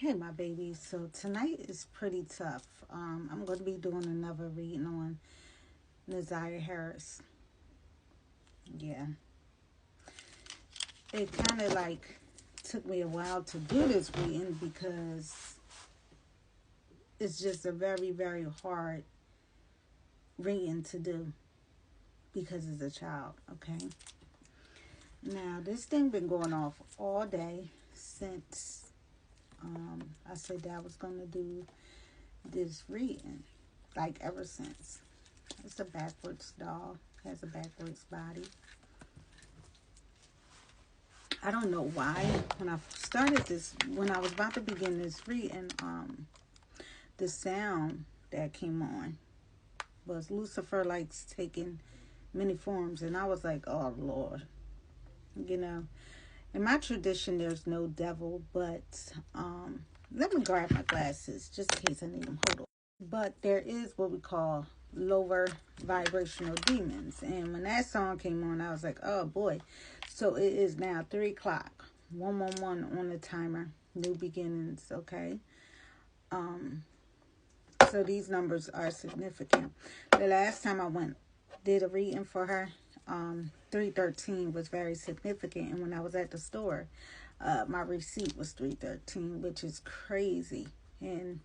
Hey, my babies. So tonight is pretty tough. I'm going to be doing another reading on NAZIYAH Harris. Yeah. It kind of like took me a while to do this reading because it's just a very, very hard reading to do because it's a child, okay? Now, this thing been going off all day since I said that I was going to do this reading, like ever since. It's a backwards doll, has a backwards body. I don't know why. When I started this, when I was about to begin this reading, the sound that came on was Lucifer likes taking many forms, and I was like, oh Lord, you know. In my tradition, there's no devil, but let me grab my glasses just in case I need them. Hold on. But there is what we call lower vibrational demons. And when that song came on, I was like, oh boy. So it is now 3 o'clock. 111 on the timer. New beginnings, okay? So these numbers are significant. The last time I did a reading for her, 313 was very significant. And when I was at the store, my receipt was 313, which is crazy. And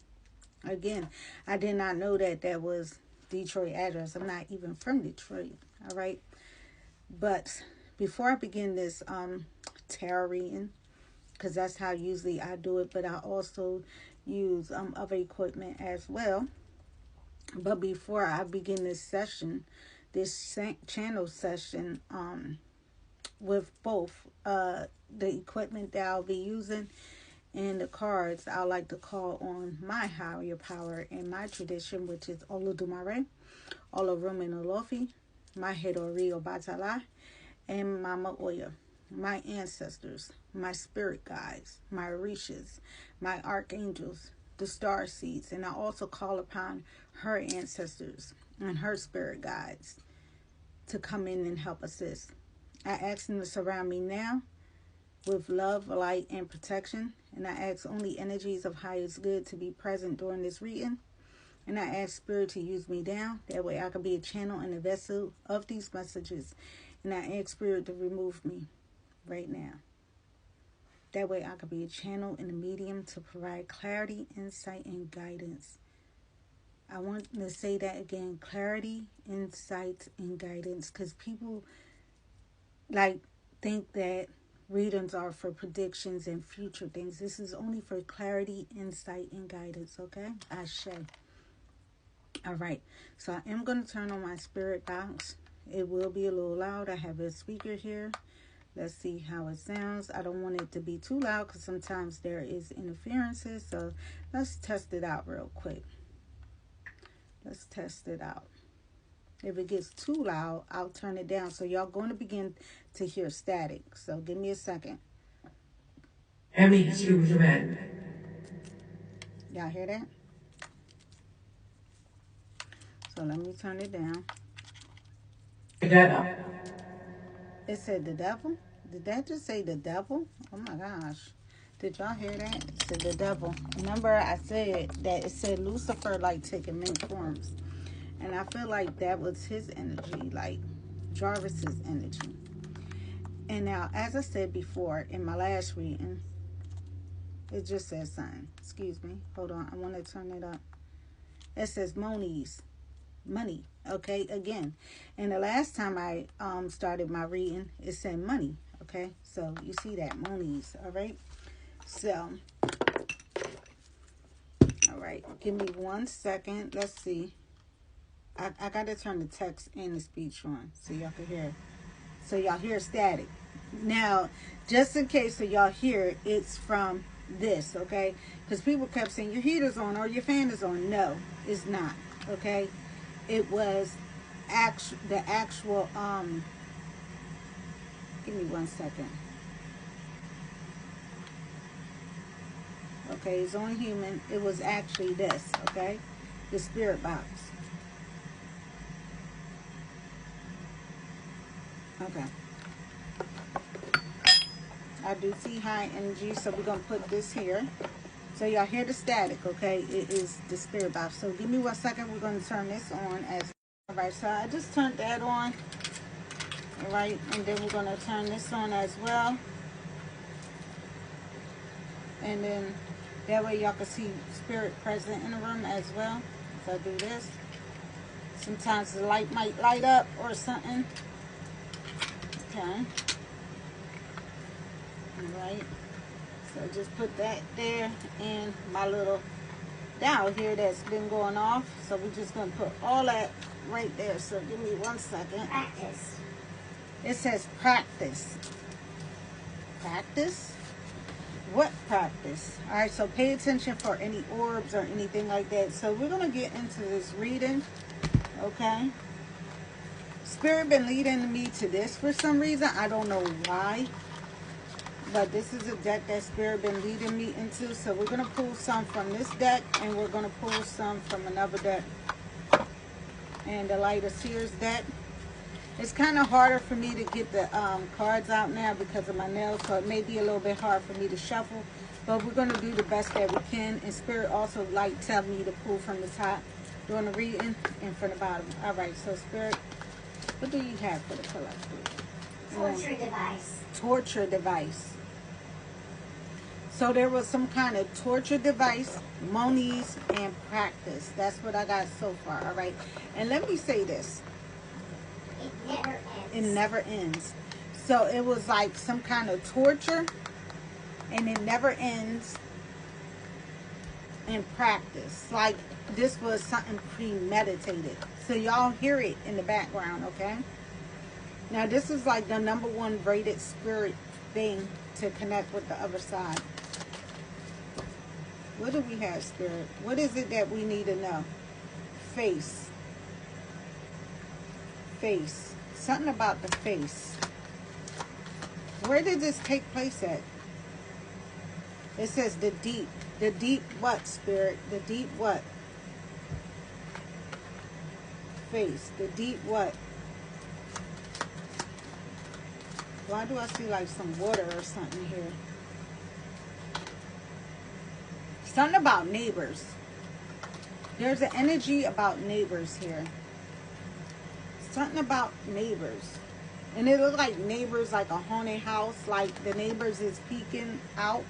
again, I did not know that was Detroit address. I'm not even from Detroit, all right? But before I begin this tarot reading, because that's how usually I do it, but I also use other equipment as well. But before I begin this session, this channel session, with both the equipment that I'll be using and the cards, I like to call on my higher power in my tradition, which is Olodumare, Olorum Olofi, my head Ordeal Batala, and Mama Oya, my ancestors, my spirit guides, my orishas, my archangels, the star seeds, and I also call upon her ancestors and her spirit guides to come in and help assist. I ask them to surround me now with love, light, and protection. And I ask only energies of highest good to be present during this reading. And I ask Spirit to use me down. That way I can be a channel and a vessel of these messages. And I ask Spirit to remove me right now. That way I can be a channel and a medium to provide clarity, insight, and guidance. I want to say that again. Clarity, insight, and guidance. Because people think that readings are for predictions and future things. This is only for clarity, insight, and guidance, okay? Ashe. All right. So I am going to turn on my spirit box. It will be a little loud. I have a speaker here. Let's see how it sounds. I don't want it to be too loud because sometimes there is interferences. So let's test it out real quick. Let's test it out. If it gets too loud, I'll turn it down. So y'all going to begin to hear static. So give me a second. Emmy Human. Y'all hear that? So let me turn it down. It said the devil? Did that just say the devil? Oh my gosh. Did y'all hear that? It said the devil. Remember I said that it said Lucifer like taking many forms. And I feel like that was his energy, like Jarvis's energy. And now, as I said before in my last reading, it just says something. Excuse me. Hold on. I want to turn it up. It says monies. Money. Okay. Again. And the last time I started my reading, it said money. Okay. So you see that. Monies. All right. So. All right. Give me 1 second. Let's see. I got to turn the text and the speech on so y'all can hear. So y'all hear static. Now, just in case so y'all hear, it's from this, okay? Because people kept saying your heater's on or your fan is on. No, it's not, okay? It was the actual, give me 1 second. Okay, it's on human. It was actually this, okay? The spirit box. Okay. I do see high energy, so we're going to put this here So y'all hear the static, okay? It is the spirit box. So give me 1 second. We're going to turn this on as all right. So I just turned that on. All right, and then we're going to turn this on as well. And then that way y'all can see spirit present in the room as well. So I do this. Sometimes the light might light up or something. Okay. Alright. So just put that there and my little dial here that's been going off. So we're just going to put all that right there. So give me 1 second. Practice. It says practice. Practice? What practice? Alright, so pay attention for any orbs or anything like that. So we're going to get into this reading. Okay. Spirit been leading me to this for some reason. I don't know why. But this is a deck that Spirit been leading me into. So we're going to pull some from this deck. And we're going to pull some from another deck. And the Light of Seers deck. It's kind of harder for me to get the cards out now because of my nails. So it may be a little bit hard for me to shuffle. But we're going to do the best that we can. And Spirit also like tell me to pull from the top during the reading and from the bottom. Alright, so Spirit, what do you have for the collective? Torture device. Torture device. So there was some kind of torture device, monies, and practice. That's what I got so far. Alright. And let me say this. It never ends. It never ends. So it was like some kind of torture, and it never ends in practice. Like this was something premeditated. So y'all hear it in the background, okay? Now this is like the #1 rated spirit thing to connect with the other side. What do we have, Spirit? What is it that we need to know? Face. Face. Something about the face. Where did this take place at? It says the deep. The deep what, Spirit? The deep what? Face. The deep what? Why do I see like some water or something here? Something about neighbors. There's an energy about neighbors here. Something about neighbors. And it looked like neighbors, like a haunted house. Like the neighbors is peeking out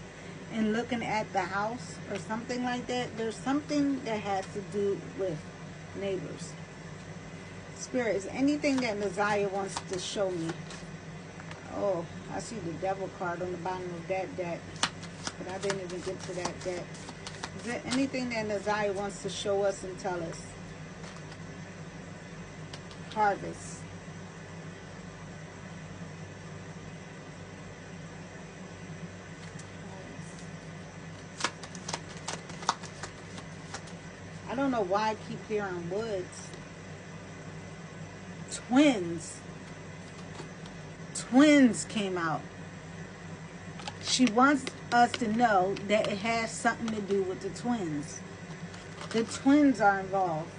and looking at the house or something like that. There's something that has to do with neighbors. Spirit, is anything that NAZIYAH wants to show me? Oh, I see the devil card on the bottom of that deck. But I didn't even get to that deck. Is there anything that NAZIYAH wants to show us and tell us? Harvest. I don't know why I keep hearing woods. Twins. Twins came out. She wants us to know that it has something to do with the twins. The twins are involved.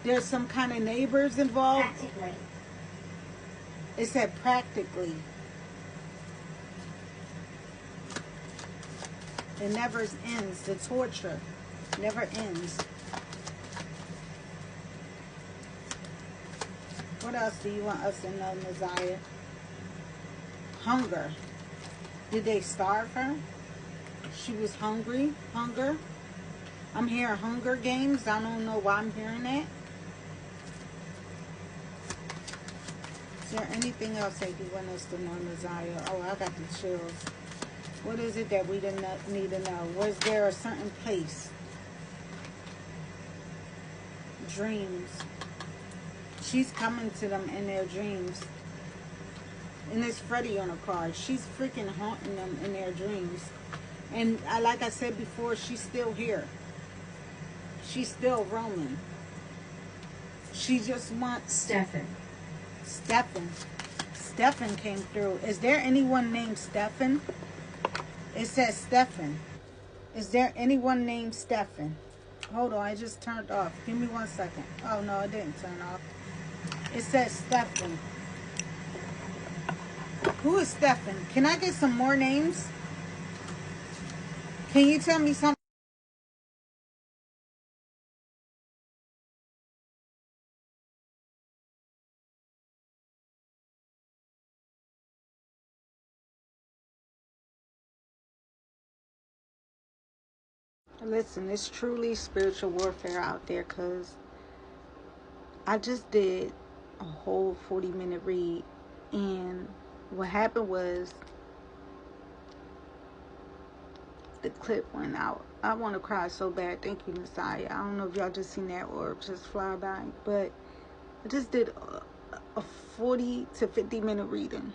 There's some kind of neighbors involved. Practically. It said practically. It never ends. The torture never ends. What else do you want us to know, NAZIYAH? Hunger. Did they starve her? She was hungry. Hunger. I'm hearing Hunger Games. I don't know why I'm hearing that. Is there anything else that you want us to know, NAZIYAH? Oh, I got the chills. What is it that we didn't need to know? Was there a certain place? Dreams. She's coming to them in their dreams. And there's Freddie on her card. She's freaking haunting them in their dreams. And like I said before, she's still here. She's still roaming. She just wants... Stefan. Stefan. Stefan came through. Is there anyone named Stefan? It says Stefan. Is there anyone named Stefan? Hold on, it just turned off. Give me 1 second. Oh, no, it didn't turn off. It says Stefan. Who is Stefan? Can I get some more names? Can you tell me something? Listen, it's truly spiritual warfare out there, because I just did a whole 40-minute read, and what happened was the clip went out. I want to cry so bad. Thank you, NAZIYAH. I don't know if y'all just seen that orb just fly by, but I just did a 40 to 50-minute reading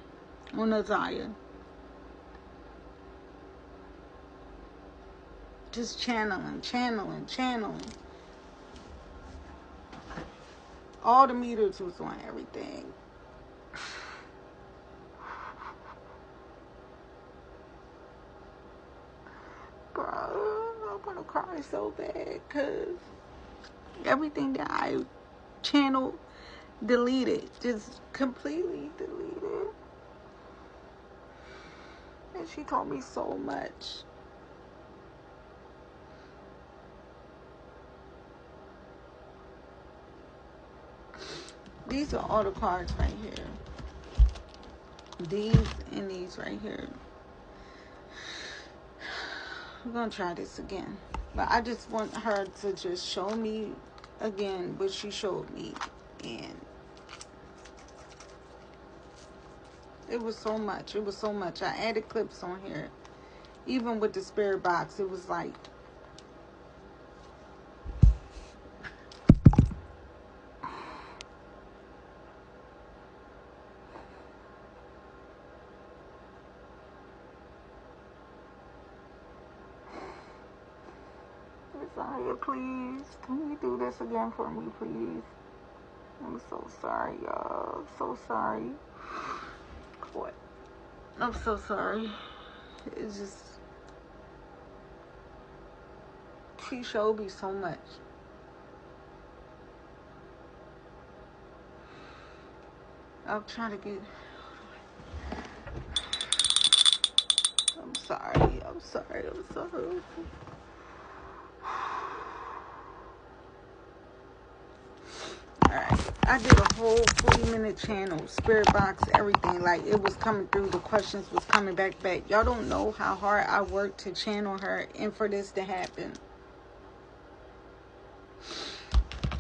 on NAZIYAH. Just channeling. All the meters was on everything. Bro, I want to cry so bad, because everything that I channeled, deleted. Just completely deleted. And she told me so much. These are all the cards right here. These and these right here. We're going to try this again. But I just want her to just show me again what she showed me. And it was so much. It was so much. I added clips on here. Even with the spirit box, it was like... NAZIYAH, please. Can you do this again for me, please? I'm so sorry, y'all. I'm so sorry. What? I'm so sorry. It's just... She showed me so much. I'm trying to get... I'm sorry. Alright. I did a whole 40-minute channel. Spirit box, everything. Like, it was coming through. The questions was coming back. Y'all don't know how hard I worked to channel her and for this to happen.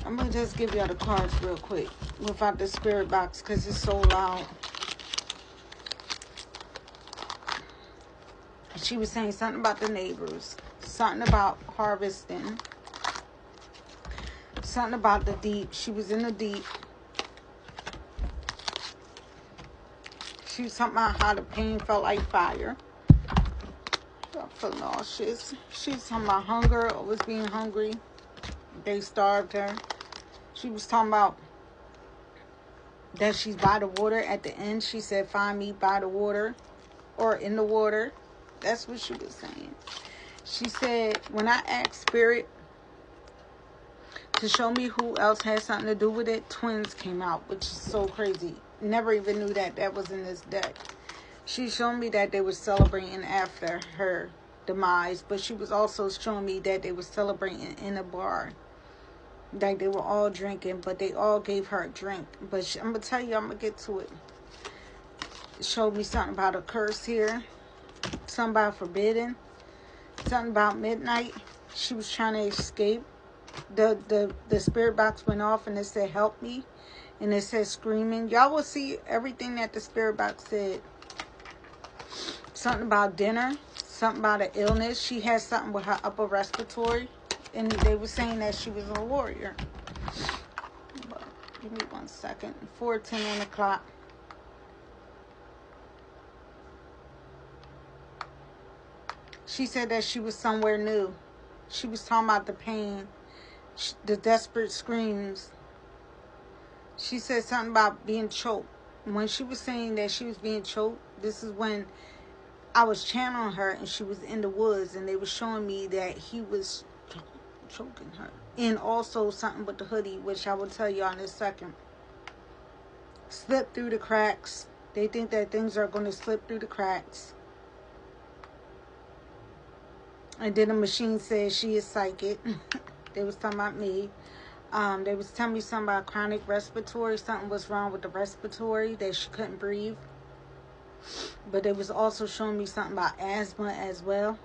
I'm going to just give y'all the cards real quick without the spirit box, because it's so loud. She was saying something about the neighbors, something about harvesting, something about the deep. She was in the deep. She was talking about how the pain felt like fire. I feel nauseous. She was talking about hunger, always being hungry. They starved her. She was talking about that she's by the water. At the end, she said, find me by the water or in the water. That's what she was saying. She said, when I asked Spirit to show me who else had something to do with it, twins came out, which is so crazy. Never even knew that was in this deck. She showed me that they were celebrating after her demise, but she was also showing me that they were celebrating in a bar. Like, they were all drinking, but they all gave her a drink. But I'm going to tell you, I'm going to get to it. It showed me something about a curse here. Something about forbidden. Something about midnight. She was trying to escape. The spirit box went off and it said, help me. And it said screaming. Y'all will see everything that the spirit box said. Something about dinner. Something about an illness. She had something with her upper respiratory. And they were saying that she was a warrior. But give me 1 second. 4:10 on the clock. She said that she was somewhere new. She was talking about the pain, the desperate screams. She said something about being choked. When she was saying that she was being choked, this is when I was channeling her and she was in the woods and they were showing me that he was choking her. And also something with the hoodie, which I will tell y'all in a second. Slip through the cracks. They think that things are going to slip through the cracks. And then the machine says she is psychic. They was talking about me. They was telling me something about chronic respiratory. Something was wrong with the respiratory, that she couldn't breathe. But they was also showing me something about asthma as well.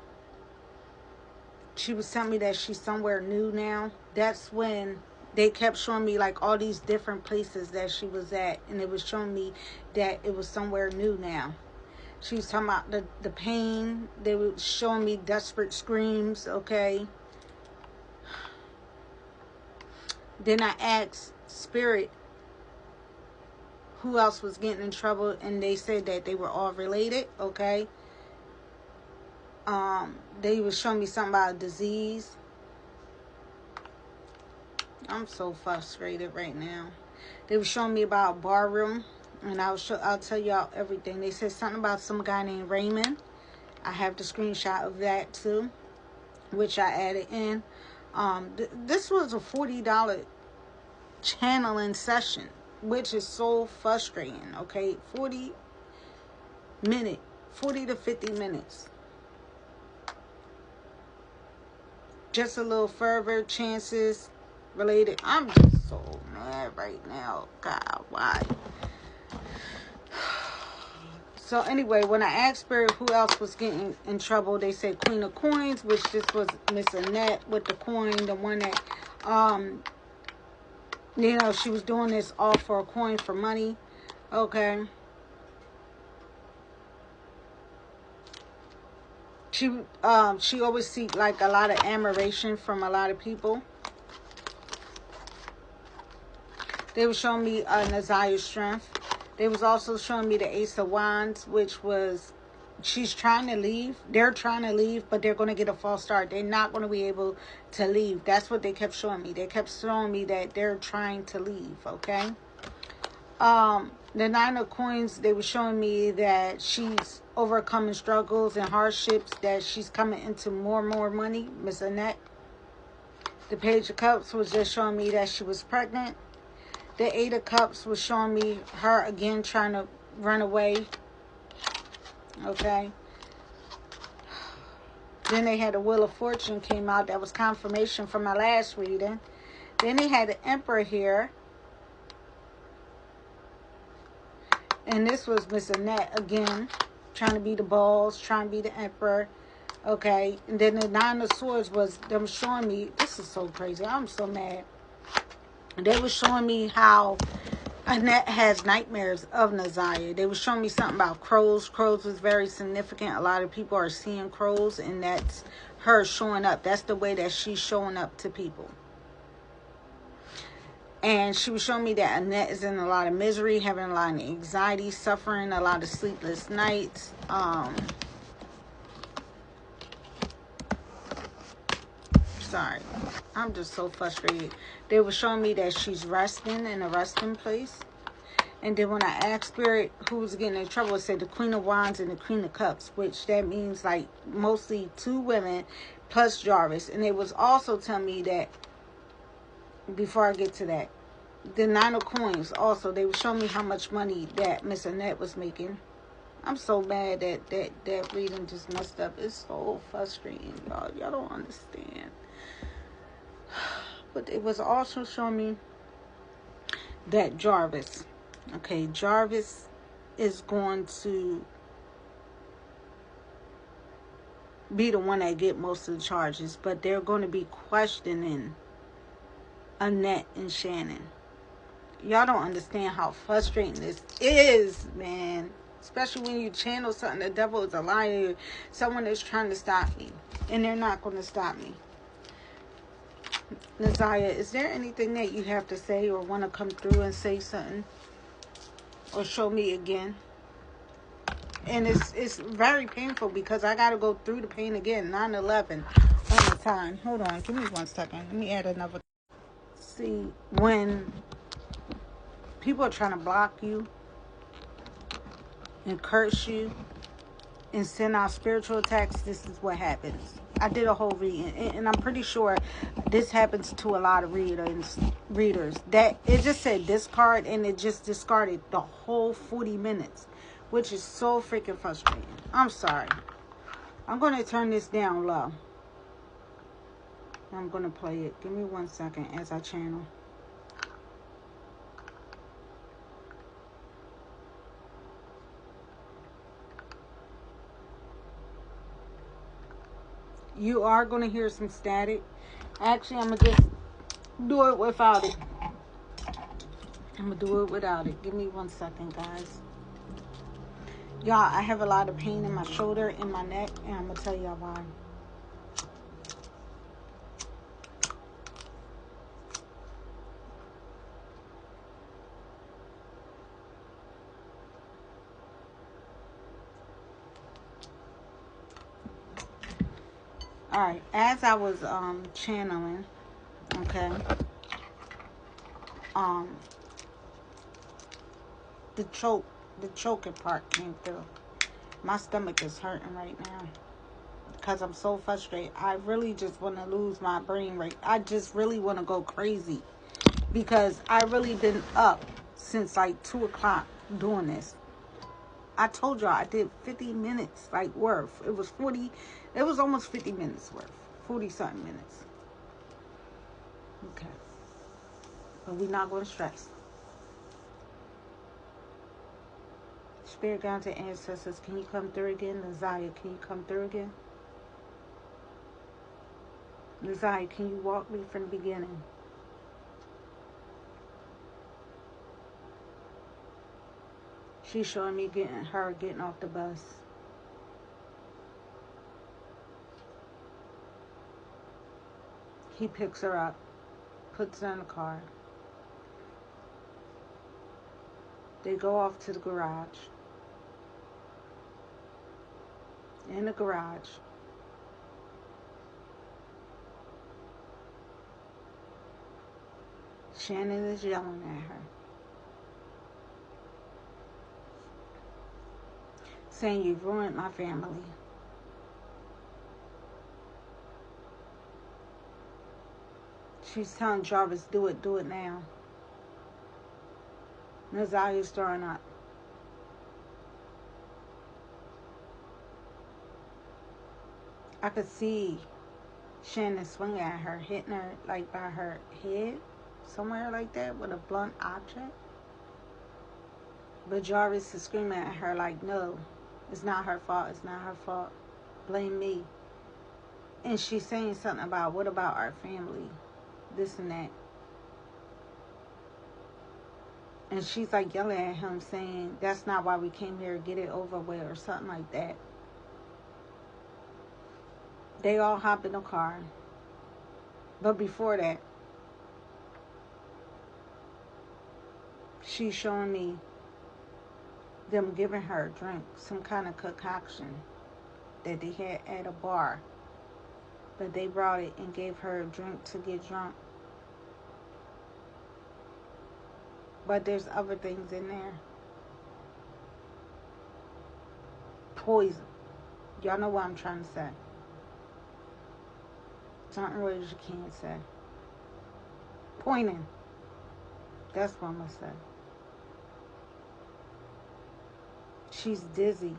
she was telling me that she's somewhere new now. That's when they kept showing me like all these different places that she was at, and it was showing me that it was somewhere new now. She was talking about the pain. They were showing me desperate screams, okay? Then I asked Spirit who else was getting in trouble, and they said that they were all related, okay? They were showing me something about a disease. I'm so frustrated right now. They were showing me about a bar room, and I'll tell y'all everything. They said something about some guy named Raymond. I have the screenshot of that too, which I added in. This was a $40 channeling session, which is so frustrating, okay? 40 to 50 minutes. Just a little further chances related. I'm just so mad right now. God, why? So anyway, when I asked Spirit who else was getting in trouble, they said Queen of Coins, which this was Miss Annette with the coin, the one that, she was doing this all for a coin for money. Okay. She always seeked like a lot of admiration from a lot of people. They were showing me NAZIYAH's strength. They was also showing me the Ace of Wands, which was, she's trying to leave. They're trying to leave, but they're going to get a false start. They're not going to be able to leave. That's what they kept showing me. They kept showing me that they're trying to leave, okay? The Nine of Coins, they were showing me that she's overcoming struggles and hardships, that she's coming into more and more money, Miss Annette. The Page of Cups was just showing me that she was pregnant. The Eight of Cups was showing me her again trying to run away. Okay. Then they had the Wheel of Fortune came out. That was confirmation from my last reading. Then they had the Emperor here. And this was Miss Annette again, trying to be the boss, trying to be the Emperor. Okay. And then the Nine of Swords was them showing me, this is so crazy. I'm so mad. They were showing me how Annette has nightmares of NAZIYAH. They were showing me something about crows. Crows was very significant. A lot of people are seeing crows, and that's her showing up. That's the way that she's showing up to people. And she was showing me that Annette is in a lot of misery, having a lot of anxiety, suffering a lot of sleepless nights. Sorry. I'm just so frustrated. They were showing me that she's resting in a resting place. And then when I asked Spirit who was getting in trouble, it said the Queen of Wands and the Queen of Cups, which that means like mostly two women plus Jarvis. And they was also telling me that, before I get to that, the Nine of Coins also, they were showing me how much money that Miss Annette was making. I'm so mad that reading just messed up. It's so frustrating, y'all. Y'all don't understand. But it was also showing me that Jarvis, okay, Jarvis is going to be the one that get most of the charges, but they're going to be questioning Annette and Shannon. Y'all don't understand how frustrating this is, man. Especially when you channel something, the devil is a liar. Someone is trying to stop me, and they're not going to stop me. NAZIYAH, is there anything that you have to say or want to come through and say something? Or show me again? And it's very painful because I got to go through the pain again. 9/11 on the time. Hold on. Give me 1 second. Let me add another. See, when people are trying to block you and curse you and send out spiritual attacks, this is what happens. I did a whole reading, and I'm pretty sure this happens to a lot of readers. That it just said discard, and it just discarded the whole 40 minutes, which is so freaking frustrating. I'm sorry. I'm going to turn this down low. I'm going to play it. Give me 1 second as I channel. You are going to hear some static. Actually, I'm going to just do it without it. I'm going to do it without it. Give me 1 second, guys. Y'all, I have a lot of pain in my shoulder and my neck, and I'm going to tell y'all why. Alright, as I was channeling, okay, the choking part came through. My stomach is hurting right now because I'm so frustrated. I really just want to lose my brain rate. I just really want to go crazy because I really been up since like 2 o'clock doing this. I told y'all I did 50 minutes like worth. It was almost 50 minutes worth. 40 something minutes. Okay. But we're not going to stress. Spirit guides and ancestors, can you come through again? NAZIYAH, can you come through again? NAZIYAH, can you walk me from the beginning? She's showing me getting off the bus. He picks her up, puts her in the car. They go off to the garage. In the garage, Shannon is yelling at her, saying, "You've ruined my family." She's telling Jarvis, do it now. NAZIYAH's throwing up. I could see Shannon swing at her, hitting her like by her head, somewhere like that, with a blunt object. But Jarvis is screaming at her like, no, it's not her fault, it's not her fault. Blame me. And she's saying something about, what about our family? This and that. And she's like yelling at him saying, that's not why we came here, get it over with, or something like that. They all hop in the car. But before that, she's showing me them giving her a drink, some kind of concoction that they had at a bar. But they brought it and gave her a drink to get drunk. But there's other things in there. Poison. Y'all know what I'm trying to say. Certain words you can't say. Pointing. That's what I'm going to say. She's dizzy.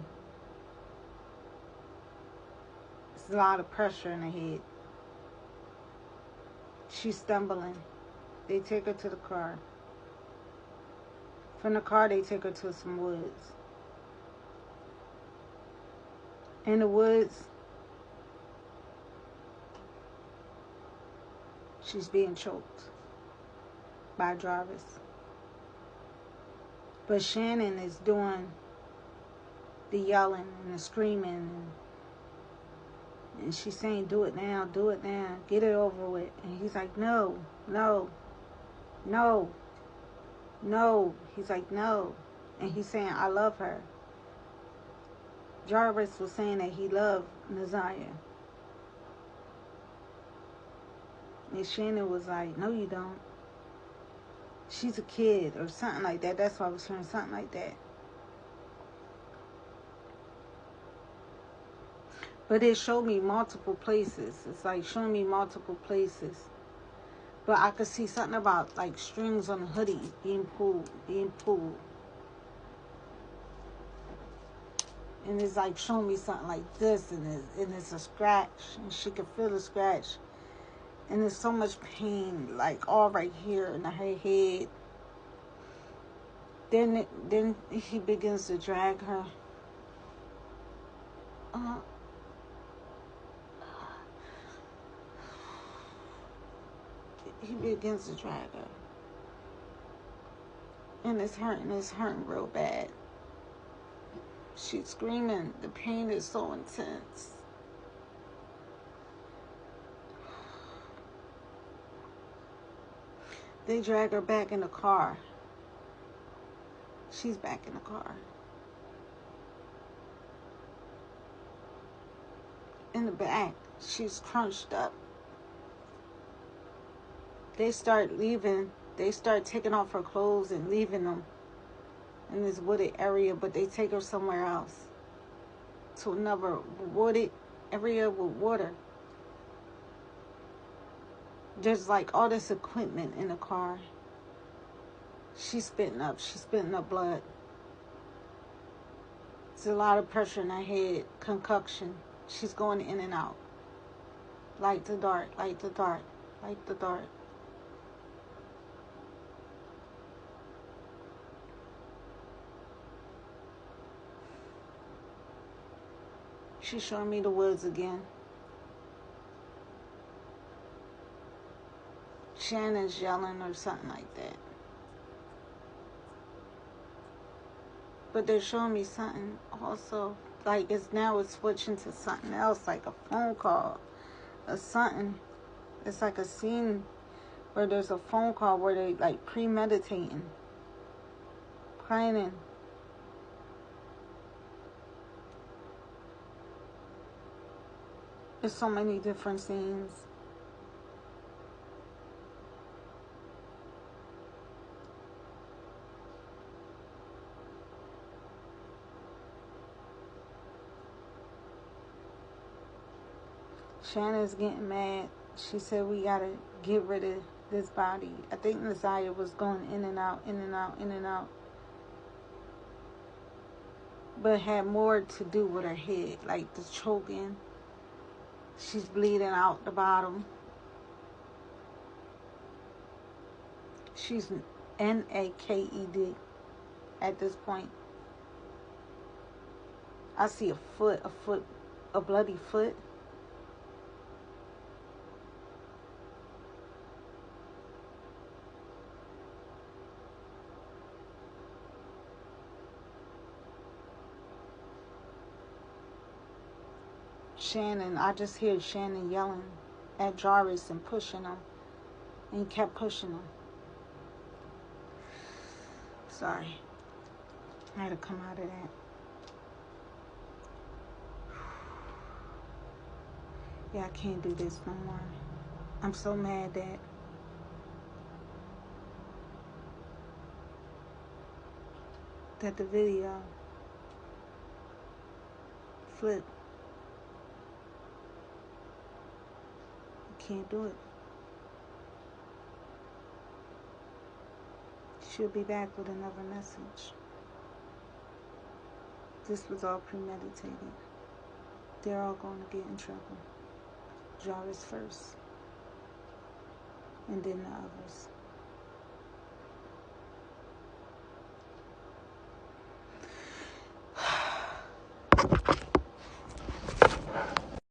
There's a lot of pressure in her head. She's stumbling. They take her to the car. From the car, they take her to some woods. In the woods, she's being choked by Jarvis. But Shannon is doing the yelling and the screaming. And she's saying, do it now, get it over with. And he's like, no. He's like, no. And he's saying, I love her. Jarvis was saying that he loved NAZIYAH. And Shannon was like, no, you don't. She's a kid, or something like that. That's why I was hearing something like that. But it showed me multiple places. It's like showing me multiple places. But I could see something about like strings on the hoodie being pulled. And it's like showing me something like this, and it's a scratch, and she could feel the scratch. And there's so much pain, like all right here in her head. Then he begins to drag her. he begins to drag her. And it's hurting real bad. She's screaming. The pain is so intense. They drag her back in the car. She's back in the car. In the back, she's crunched up. They start leaving. They start taking off her clothes and leaving them in this wooded area, but they take her somewhere else. To another wooded area with water. There's like all this equipment in the car. She's spitting up blood. There's a lot of pressure in her head, concoction. She's going in and out. Light to dark, light to dark, light to dark. She's showing me the woods again. Shannon's yelling or something like that. But they're showing me something also. Like it's switching to something else, like a phone call or something. It's like a scene where there's a phone call where they like premeditating, planning. There's so many different scenes. Shannon's getting mad. She said we gotta get rid of this body. I think NAZIYAH was going in and out, in and out, in and out. But had more to do with her head, like the choking. She's bleeding out the bottom. She's naked at this point. I see a bloody foot. I just hear Shannon yelling at Jarvis and pushing him. And he kept pushing him. Sorry. I had to come out of that. Yeah, I can't do this no more. I'm so mad that the video flipped. I can't do it. She'll be back with another message. This was all premeditated. They're all going to get in trouble. Jarvis first. And then the others.